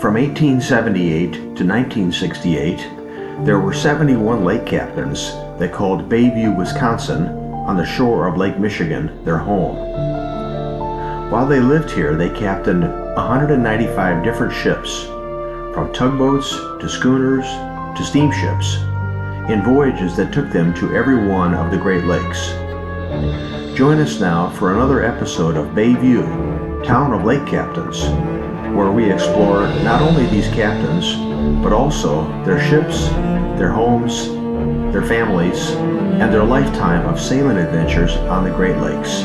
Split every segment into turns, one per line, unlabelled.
From 1878 to 1968, there were 71 lake captains that called Bayview, Wisconsin, on the shore of Lake Michigan, their home. While they lived here, they captained 195 different ships, from tugboats to schooners to steamships, in voyages that took them to every one of the Great Lakes. Join us now for another episode of Bayview, Town of Lake Captains, where we explore not only these captains, but also their ships, their homes, their families, and their lifetime of sailing adventures on the Great Lakes.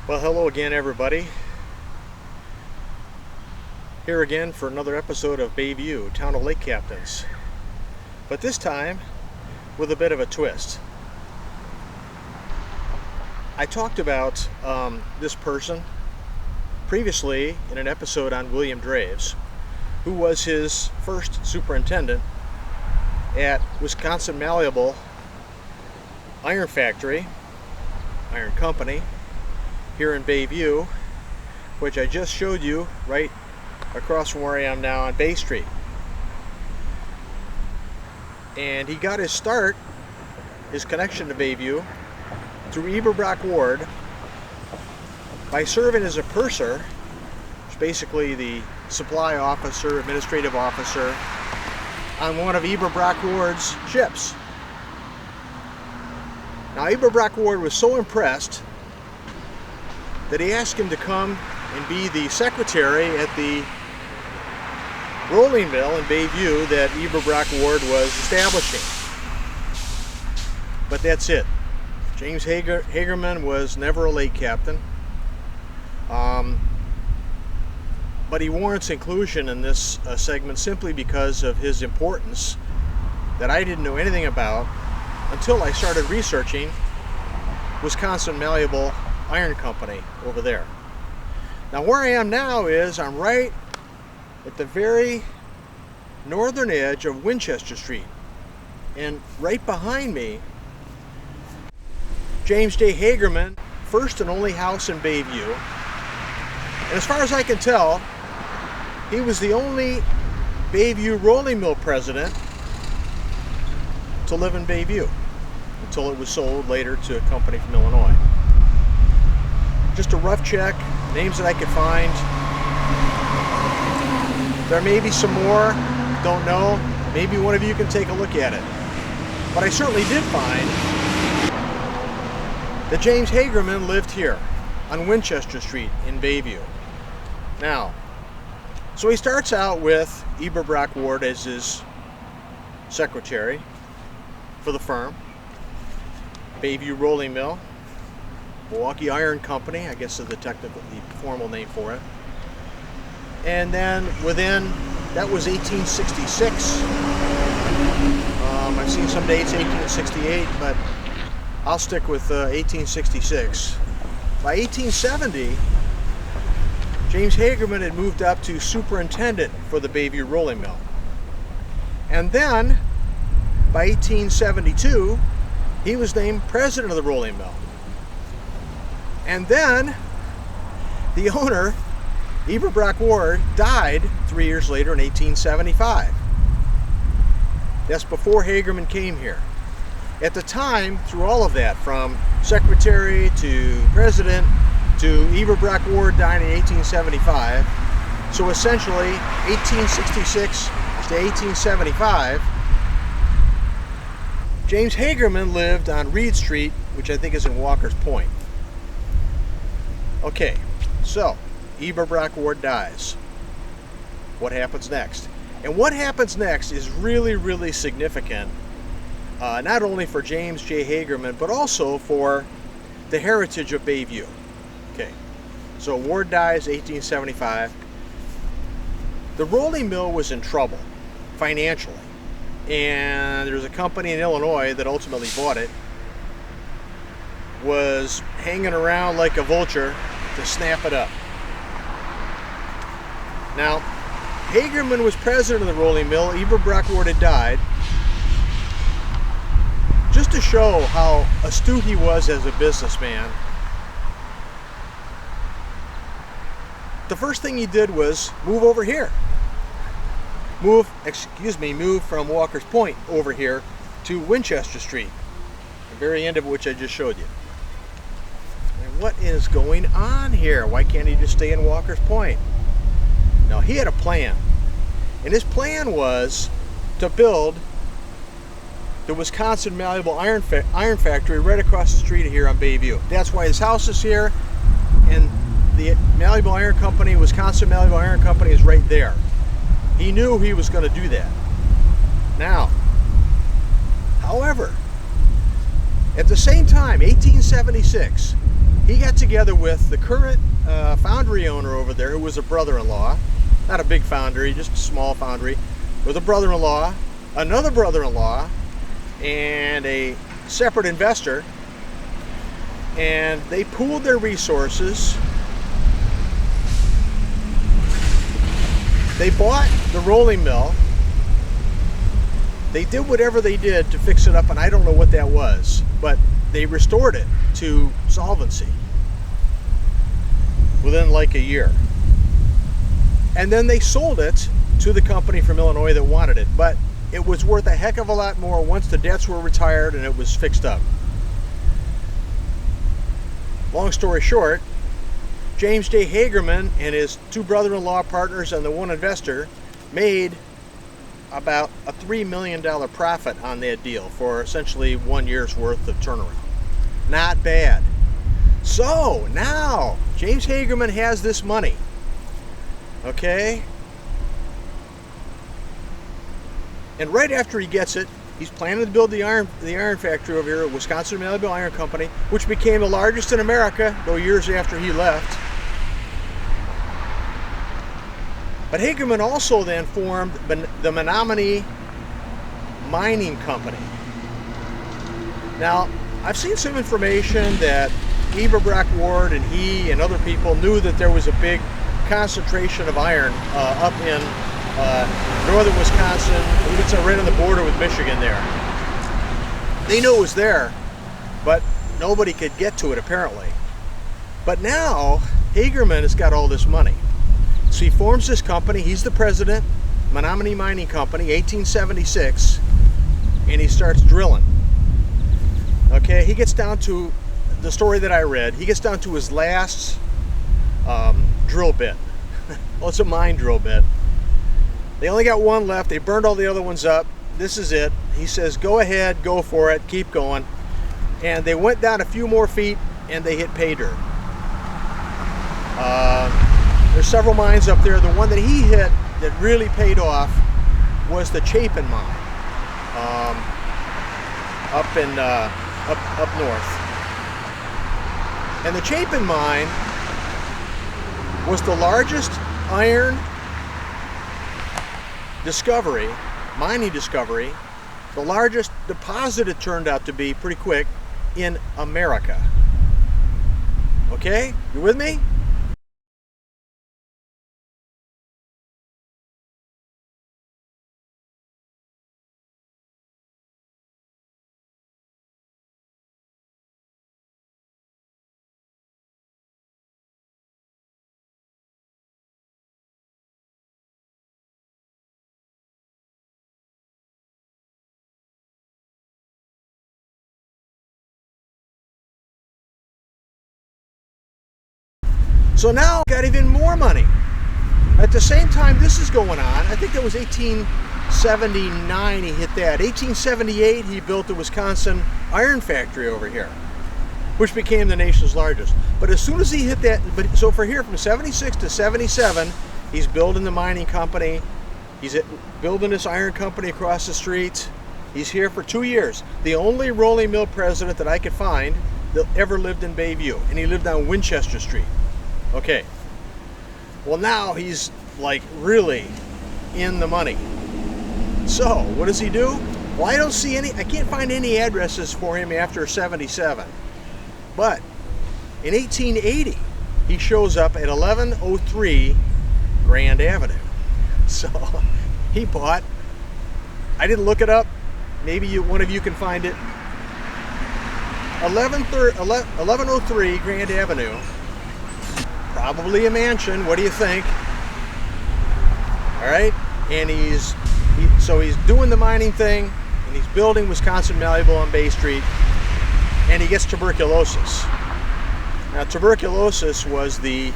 Well, hello again, everybody. Here again for another episode of Bayview, Town of Lake Captains. But this time with a bit of a twist. I talked about this person previously in an episode on William Draves, who was his first superintendent at Wisconsin Malleable Iron Company here in Bayview, which I just showed you right across from where I am now on Bay Street. And he got his start, his connection to Bayview, through Eber Brock Ward by serving as a purser, which is basically the supply officer, administrative officer, on one of Eber Brock Ward's ships. Now, Eber Brock Ward was so impressed that he asked him to come and be the secretary at the rolling mill in Bayview that Eber Brock Ward was establishing. But that's it. James Hagerman was never a lake captain. But he warrants inclusion in this segment simply because of his importance that I didn't know anything about until I started researching Wisconsin Malleable Iron Company over there. Now, where I am now is I'm right at the very northern edge of Winchester Street, and right behind me, James J. Hagerman, first and only house in Bayview, and as far as I can tell, he was the only Bayview rolling mill president to live in Bayview until it was sold later to a company from Illinois. Just a rough check, names that I could find. There may be some more, don't know. Maybe one of you can take a look at it. But I certainly did find that James Hagerman lived here on Winchester Street in Bayview. Now, so he starts out with Eber Brock Ward as his secretary for the firm. Bayview Rolling Mill, Milwaukee Iron Company, I guess is the formal name for it. And then that was 1866. I've seen some dates 1868, but I'll stick with 1866. By 1870, James Hagerman had moved up to superintendent for the Bayview Rolling Mill. And then, by 1872, he was named president of the rolling mill. And then, the owner, Eber Brock Ward, died 3 years later in 1875. That's before Hagerman came here. At the time, through all of that, from secretary to president to Eber Brock Ward dying in 1875, so essentially 1866 to 1875, James Hagerman lived on Reed Street, which I think is in Walker's Point. Okay, so Eber Brock Ward dies. What happens next? And what happens next is really, really significant, not only for James J. Hagerman, but also for the heritage of Bayview. Okay, so Ward dies 1875. The rolling mill was in trouble financially, and there's a company in Illinois that ultimately bought it, was hanging around like a vulture to snap it up. Now, Hagerman was president of the rolling mill. Eber Brock Ward had died. Just to show how astute he was as a businessman, the first thing he did was move over here. Move from Walker's Point over here to Winchester Street, the very end of which I just showed you. And what is going on here? Why can't he just stay in Walker's Point? Now, he had a plan, and his plan was to build the Wisconsin Malleable Iron Factory right across the street here on Bayview. That's why his house is here, and the Malleable Iron Company, Wisconsin Malleable Iron Company, is right there. He knew he was going to do that. Now, however, at the same time, 1876, he got together with the current foundry owner over there, who was a brother-in-law. Not a big foundry, just a small foundry, with a brother-in-law, another brother-in-law, and a separate investor. And they pooled their resources. They bought the rolling mill. They did whatever they did to fix it up, and I don't know what that was, but they restored it to solvency within like a year. And then they sold it to the company from Illinois that wanted it, but it was worth a heck of a lot more once the debts were retired and it was fixed up. Long story short, James J. Hagerman and his two brother-in-law partners and the one investor made about a $3 million profit on that deal for essentially 1 year's worth of turnaround. Not bad. So now James Hagerman has this money. Okay? And right after he gets it, he's planning to build the iron factory over here at Wisconsin Malleable Iron Company, which became the largest in America, though years after he left. But Hagerman also then formed the Menominee Mining Company. Now, I've seen some information that Eber Brock Ward and he and other people knew that there was a big concentration of iron up in northern Wisconsin. I believe it's right on the border with Michigan there. They knew it was there, but nobody could get to it apparently. But now Hagerman has got all this money. So he forms this company. He's the president, Menominee Mining Company, 1876, and he starts drilling. Okay, he gets down to the story that I read. He gets down to his last drill bit. Well, it's a mine drill bit. They only got one left. They burned all the other ones up. This is it. He says, go ahead, go for it, keep going. And they went down a few more feet and they hit pay dirt. There's several mines up there. The one that he hit that really paid off was the Chapin mine up north. And the Chapin mine was the largest iron discovery, mining discovery, the largest deposit it turned out to be pretty quick in America. Okay, you with me? So now got even more money. At the same time this is going on, I think that was 1879 he hit that. 1878 he built the Wisconsin iron factory over here, which became the nation's largest. But as soon as he hit that, so for here from 76 to 77, he's building the mining company. He's building this iron company across the street. He's here for 2 years. The only rolling mill president that I could find that ever lived in Bayview, and he lived on Winchester Street. Okay, well now he's like really in the money. So what does he do? Well, I can't find any addresses for him after 77. But in 1880, he shows up at 1103 Grand Avenue. So he bought, I didn't look it up, maybe one of you can find it, 1103 Grand Avenue. Probably a mansion. What do you think? All right, and he's doing the mining thing, and he's building Wisconsin Malleable on Bay Street, and he gets tuberculosis. Now, tuberculosis was a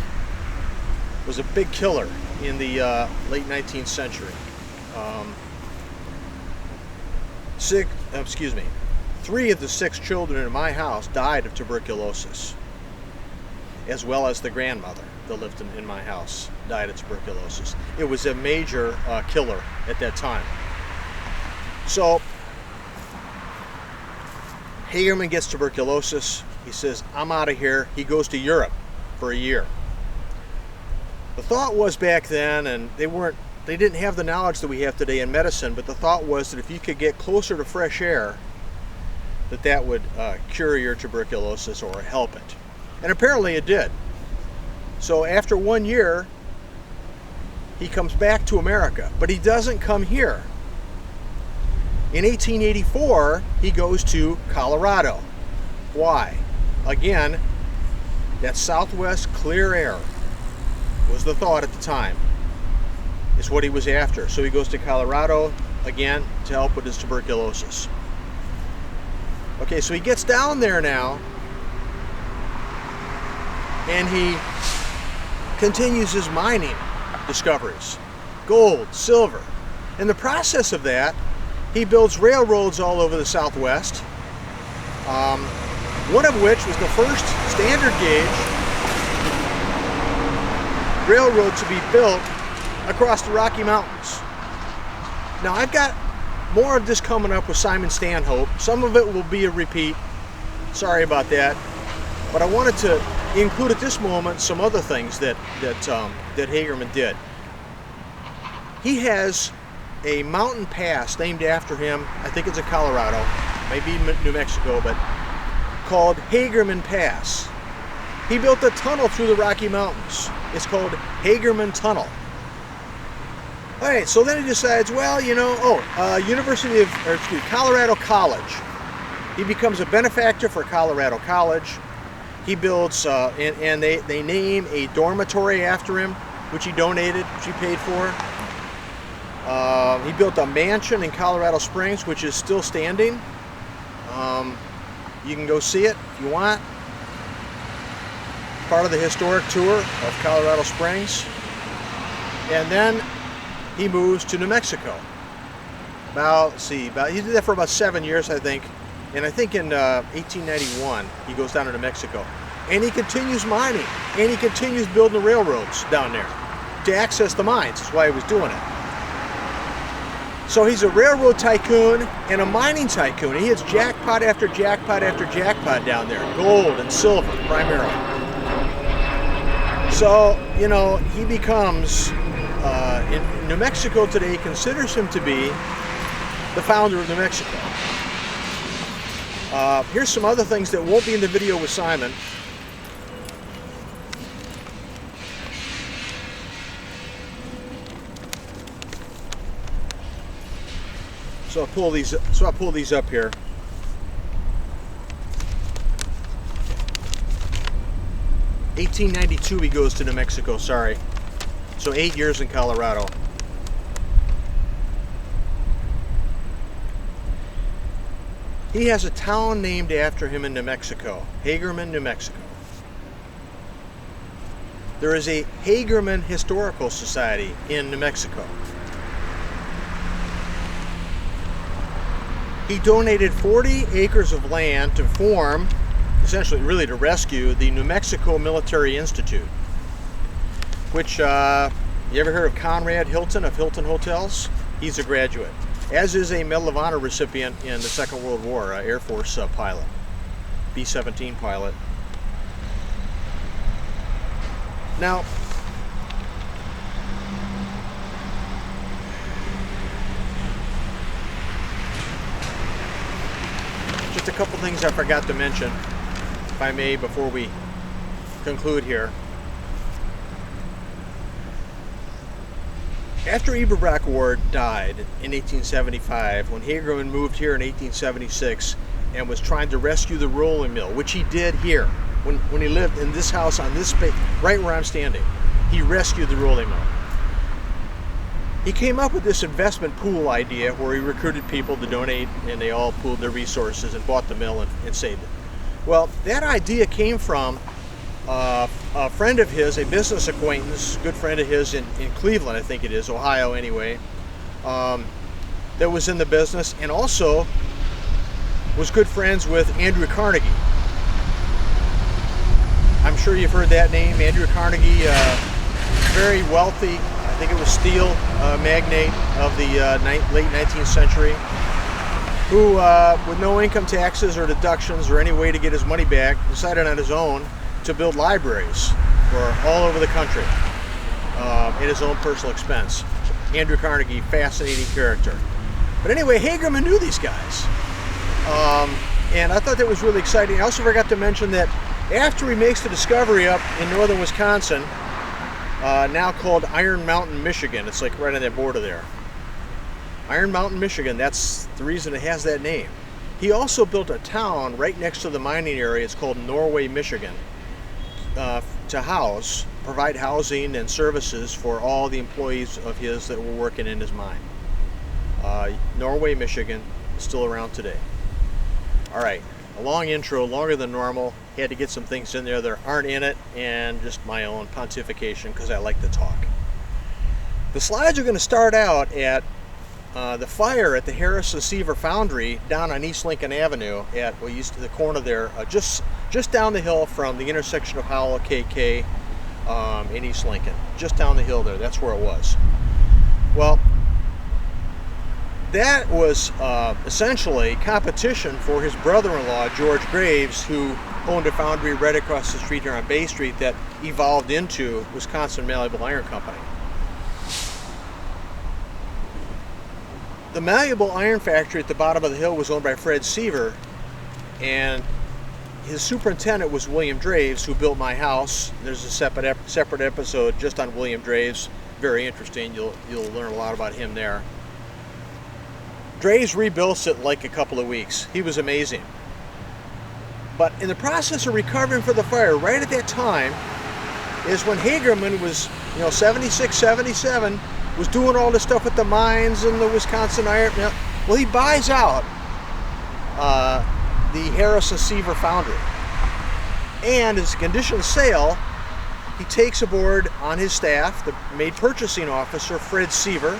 big killer in the late 19th century. 3 of the 6 children in my house died of tuberculosis, as well as the grandmother that lived in my house died of tuberculosis. It was a major killer at that time. So Hagerman gets tuberculosis. He says, I'm out of here. He goes to Europe for a year. The thought was back then, and they didn't have the knowledge that we have today in medicine, but the thought was that if you could get closer to fresh air, that would cure your tuberculosis or help it. And apparently it did. So after 1 year, he comes back to America, but he doesn't come here. In 1884, he goes to Colorado. Why? Again, that Southwest clear air was the thought at the time. It's what he was after. So he goes to Colorado, again, to help with his tuberculosis. Okay, so he gets down there now, and he continues his mining discoveries. Gold, silver. In the process of that, he builds railroads all over the Southwest, one of which was the first standard gauge railroad to be built across the Rocky Mountains. Now, I've got more of this coming up with Simon Stanhope. Some of it will be a repeat. Sorry about that. But I wanted to include at this moment some other things that Hagerman did. He has a mountain pass named after him. I think it's in Colorado, maybe New Mexico, but called Hagerman Pass. He built a tunnel through the Rocky Mountains. It's called Hagerman Tunnel. All right, so then he decides, well, Colorado College. He becomes a benefactor for Colorado College. He builds, and they name a dormitory after him, which he donated, which he paid for. He built a mansion in Colorado Springs, which is still standing. You can go see it if you want. Part of the historic tour of Colorado Springs. And then he moves to New Mexico. He did that for about 7 years, I think. And I think in 1891, he goes down to New Mexico. And he continues mining. And he continues building the railroads down there to access the mines. That's why he was doing it. So he's a railroad tycoon and a mining tycoon. He hits jackpot after jackpot after jackpot down there. Gold and silver, primarily. So, he becomes, in New Mexico today, considers him to be the founder of New Mexico. Here's some other things that won't be in the video with Simon. So I'll pull these up here. In 1892 he goes to New Mexico, sorry. So 8 years in Colorado. He has a town named after him in New Mexico, Hagerman, New Mexico. There is a Hagerman Historical Society in New Mexico. He donated 40 acres of land to form, essentially really to rescue, the New Mexico Military Institute, which, you ever heard of Conrad Hilton of Hilton Hotels? He's a graduate, as is a Medal of Honor recipient in the Second World War, Air Force pilot, B-17 pilot. Now, just a couple things I forgot to mention, if I may, before we conclude here. After Eber Brock Ward died in 1875, when Hagerman moved here in 1876 and was trying to rescue the rolling mill, which he did here, when he lived in this house on this space, right where I'm standing, he rescued the rolling mill. He came up with this investment pool idea where he recruited people to donate, and they all pooled their resources and bought the mill and saved it. Well, that idea came from a friend of his, a business acquaintance, good friend of his in Cleveland, I think it is, Ohio anyway, that was in the business, and also was good friends with Andrew Carnegie. I'm sure you've heard that name, Andrew Carnegie, very wealthy, I think it was steel magnate of the late 19th century. who, with no income taxes or deductions or any way to get his money back, decided on his own to build libraries for all over the country at his own personal expense. Andrew Carnegie, fascinating character. But anyway, Hagerman knew these guys. And I thought that was really exciting. I also forgot to mention that after he makes the discovery up in northern Wisconsin, now called Iron Mountain, Michigan, it's like right on that border there. Iron Mountain, Michigan, that's the reason it has that name. He also built a town right next to the mining area. It's called Norway, Michigan, to provide housing and services for all the employees of his that were working in his mine. Norway, Michigan, is still around today. All right, a long intro, longer than normal. Had to get some things in there that aren't in it, and just my own pontification because I like to talk. The slides are going to start out at the fire at the Harrison Seaver Foundry down on East Lincoln Avenue at the corner there, just down the hill from the intersection of Howell KK in East Lincoln. Just down the hill there, that's where it was. Well, that was essentially competition for his brother-in-law, George Graves, who owned a foundry right across the street here on Bay Street that evolved into Wisconsin Malleable Iron Company. The Malleable Iron Factory at the bottom of the hill was owned by Fred Seaver, and his superintendent was William Draves, who built my house. There's a separate episode just on William Draves. Very interesting. You'll learn a lot about him there. Draves rebuilt it like a couple of weeks. He was amazing. But in the process of recovering from the fire, right at that time, is when Hagerman was, 76, 77, was doing all this stuff with the mines and the Wisconsin iron. Well, he buys out the Harrison Seaver Foundry. And as a condition of sale, he takes aboard on his staff the main purchasing officer, Fred Seaver,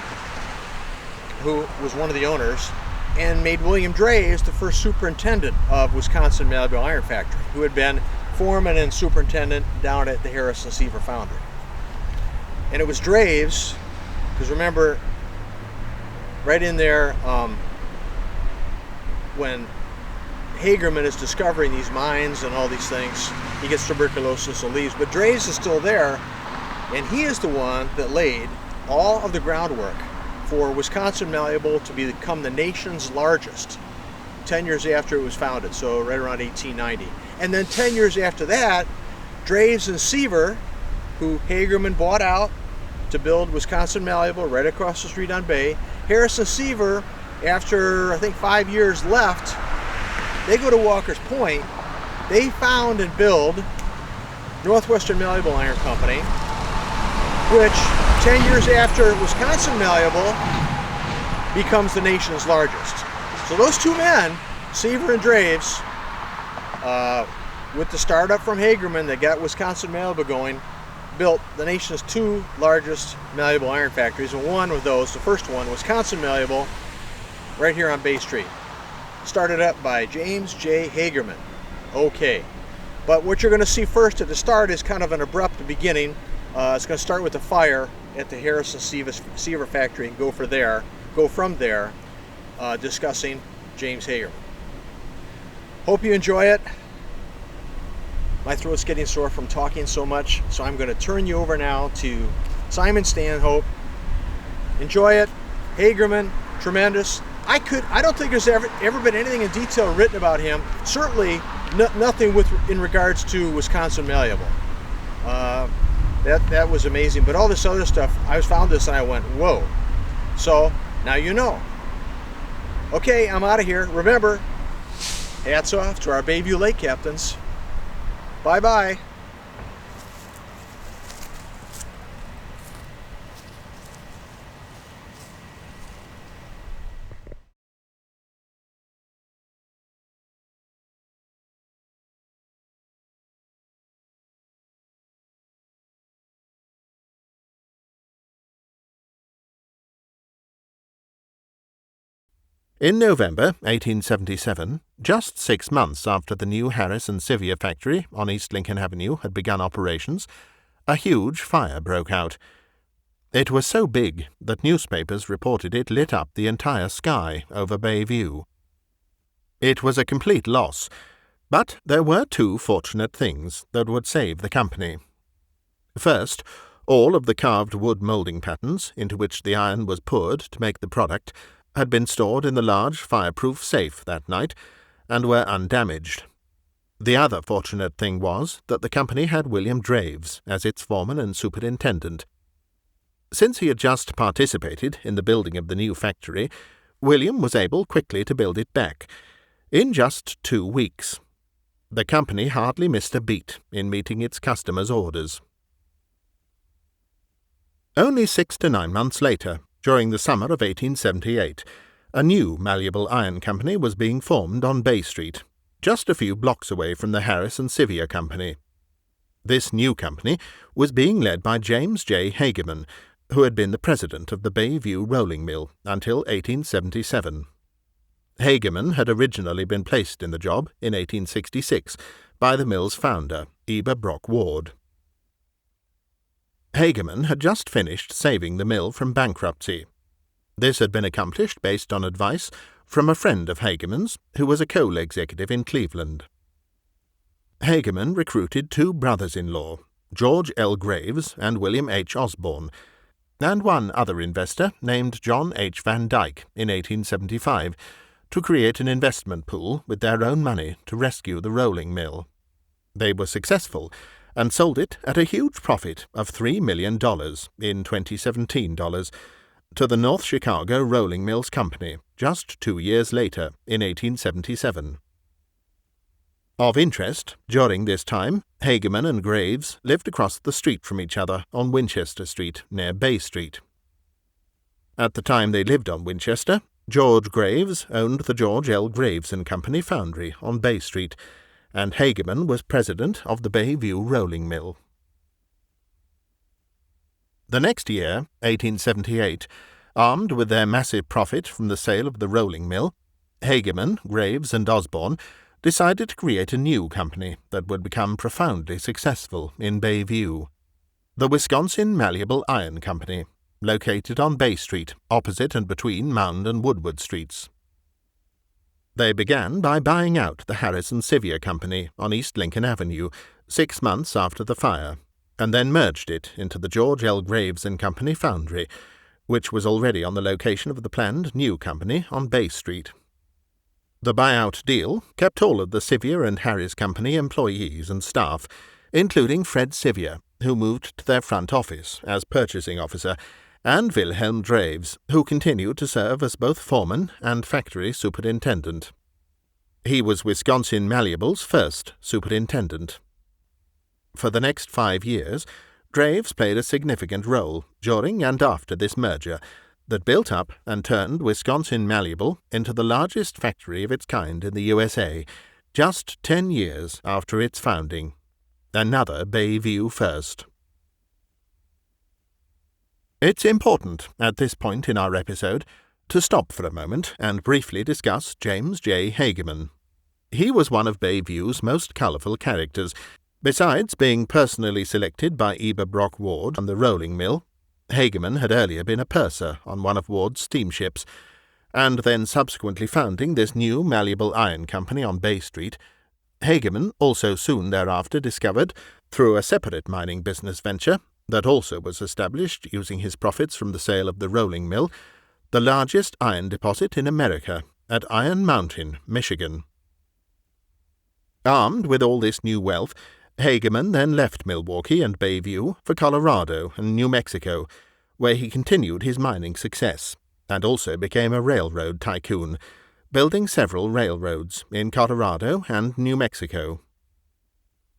who was one of the owners, and made William Draves the first superintendent of Wisconsin Malleable Iron Factory, who had been foreman and superintendent down at the Harrison Seaver Foundry. And it was Draves, because remember, right in there, when Hagerman is discovering these mines and all these things, he gets tuberculosis and leaves, but Draves is still there, and he is the one that laid all of the groundwork for Wisconsin Malleable to become the nation's largest 10 years after it was founded, so right around 1890. And then 10 years after that, Draves and Seaver, who Hagerman bought out to build Wisconsin Malleable right across the street on Bay, Harrison Seaver, after I think 5 years left, they go to Walker's Point. They found and build Northwestern Malleable Iron Company, which 10 years after Wisconsin Malleable becomes the nation's largest. So those two men, Seaver and Draves, with the startup from Hagerman that got Wisconsin Malleable going, built the nation's two largest malleable iron factories, and one of those, the first one, Wisconsin Malleable, right here on Bay Street. Started up by James J. Hagerman. Okay, but what you're going to see first at the start is kind of an abrupt beginning. It's going to start with the fire at the Harrison Seaver Factory and go from there, discussing James Hagerman. Hope you enjoy it. My throat's getting sore from talking so much, so I'm going to turn you over now to Simon Stanhope. Enjoy it. Hagerman, tremendous. I don't think there's ever been anything in detail written about him. Certainly nothing in regards to Wisconsin Malleable. That was amazing. But all this other stuff, I found this and I went, whoa. So now you know. Okay, I'm out of here. Remember, hats off to our Bayview Lake captains. Bye-bye.
In November 1877, just 6 months after the new Harrison Seaver factory on East Lincoln Avenue had begun operations, a huge fire broke out. It was so big that newspapers reported it lit up the entire sky over Bayview. It was a complete loss, but there were two fortunate things that would save the company. First, all of the carved wood moulding patterns into which the iron was poured to make the product had been stored in the large fireproof safe that night and were undamaged. The other fortunate thing was that the company had William Draves as its foreman and superintendent. Since he had just participated in the building of the new factory, William was able quickly to build it back, in just 2 weeks. The company hardly missed a beat in meeting its customers' orders. Only 6 to 9 months later, during the summer of 1878, a new malleable iron company was being formed on Bay Street, just a few blocks away from the Harris and Sevier Company. This new company was being led by James J. Hagerman, who had been the president of the Bayview Rolling Mill until 1877. Hagerman had originally been placed in the job in 1866 by the mill's founder, Eber Brock Ward. Hagerman had just finished saving the mill from bankruptcy. This had been accomplished based on advice from a friend of Hagerman's, who was a coal executive in Cleveland. Hagerman recruited 2 brothers-in-law, George L. Graves and William H. Osborne, and one other investor named John H. Van Dyke in 1875, to create an investment pool with their own money to rescue the rolling mill. They were successful and sold it at a huge profit of $3 million in 2017 dollars to the North Chicago Rolling Mills Company just 2 years later in 1877. Of interest, during this time, Hagerman and Graves lived across the street from each other on Winchester Street near Bay Street. At the time they lived on Winchester, George Graves owned the George L. Graves and Company foundry on Bay Street, and Hagerman was president of the Bayview Rolling Mill. The next year, 1878, armed with their massive profit from the sale of the rolling mill, Hagerman, Graves, and Osborne decided to create a new company that would become profoundly successful in Bayview, the Wisconsin Malleable Iron Company, located on Bay Street, opposite and between Mound and Woodward Streets. They began by buying out the Harris and Sevier Company on East Lincoln Avenue 6 months after the fire, and then merged it into the George L. Graves and Company foundry, which was already on the location of the planned new company on Bay Street. The buyout deal kept all of the Sevier and Harris Company employees and staff, including Fred Sevier, who moved to their front office as purchasing officer, and Wilhelm Draves, who continued to serve as both foreman and factory superintendent. He was Wisconsin Malleable's first superintendent. For the next 5 years, Draves played a significant role during and after this merger that built up and turned Wisconsin Malleable into the largest factory of its kind in the USA, just 10 years after its founding. Another Bayview first. It's important, at this point in our episode, to stop for a moment and briefly discuss James J. Hagerman. He was one of Bayview's most colourful characters. Besides being personally selected by Eber Brock Ward on the rolling mill, Hagerman had earlier been a purser on one of Ward's steamships, and then subsequently founding this new malleable iron company on Bay Street. Hagerman also soon thereafter discovered, through a separate mining business venture that also was established using his profits from the sale of the rolling mill, the largest iron deposit in America at Iron Mountain, Michigan. Armed with all this new wealth, Hagerman then left Milwaukee and Bayview for Colorado and New Mexico, where he continued his mining success, and also became a railroad tycoon, building several railroads in Colorado and New Mexico.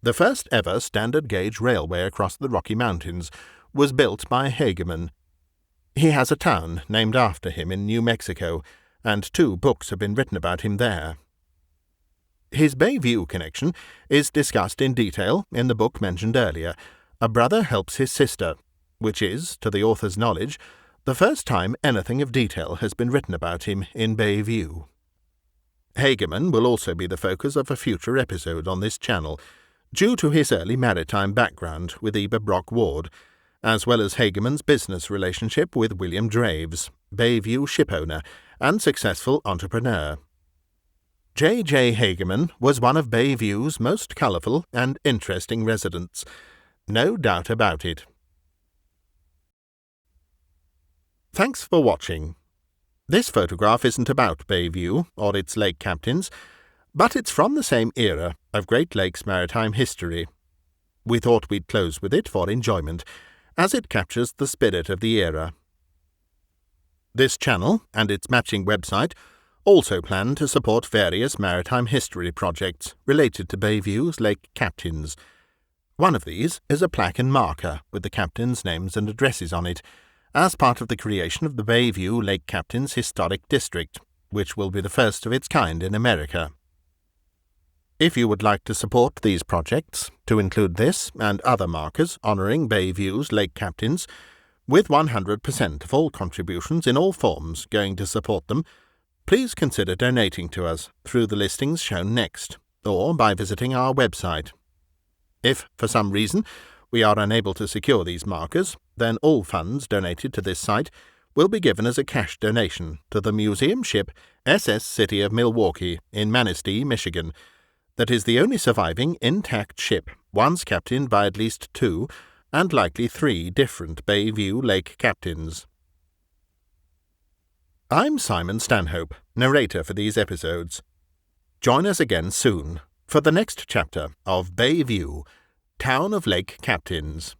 The first ever standard-gauge railway across the Rocky Mountains was built by Hagerman. He has a town named after him in New Mexico, and 2 books have been written about him there. His Bayview connection is discussed in detail in the book mentioned earlier, A Brother Helps His Sister, which is, to the author's knowledge, the first time anything of detail has been written about him in Bayview. Hagerman will also be the focus of a future episode on this channel, due to his early maritime background with Eber Brock Ward, as well as Hagerman's business relationship with William Draves, Bayview shipowner and successful entrepreneur. J. Hagerman was one of Bayview's most colourful and interesting residents. No doubt about it. Thanks for watching. This photograph isn't about Bayview or its lake captains, but it's from the same era of Great Lakes maritime history. We thought we'd close with it for enjoyment, as it captures the spirit of the era. This channel and its matching website also plan to support various maritime history projects related to Bayview's lake captains. One of these is a plaque and marker with the captains' names and addresses on it, as part of the creation of the Bayview Lake Captains Historic District, which will be the first of its kind in America. If you would like to support these projects, to include this and other markers honouring Bayview's lake captains, with 100% of all contributions in all forms going to support them, please consider donating to us through the listings shown next, or by visiting our website. If, for some reason, we are unable to secure these markers, then all funds donated to this site will be given as a cash donation to the museum ship SS City of Milwaukee in Manistee, Michigan, that is the only surviving intact ship once captained by at least 2 and likely 3 different Bayview lake captains. I'm Simon Stanhope, narrator for these episodes. Join us again soon for the next chapter of Bayview, Town of Lake Captains.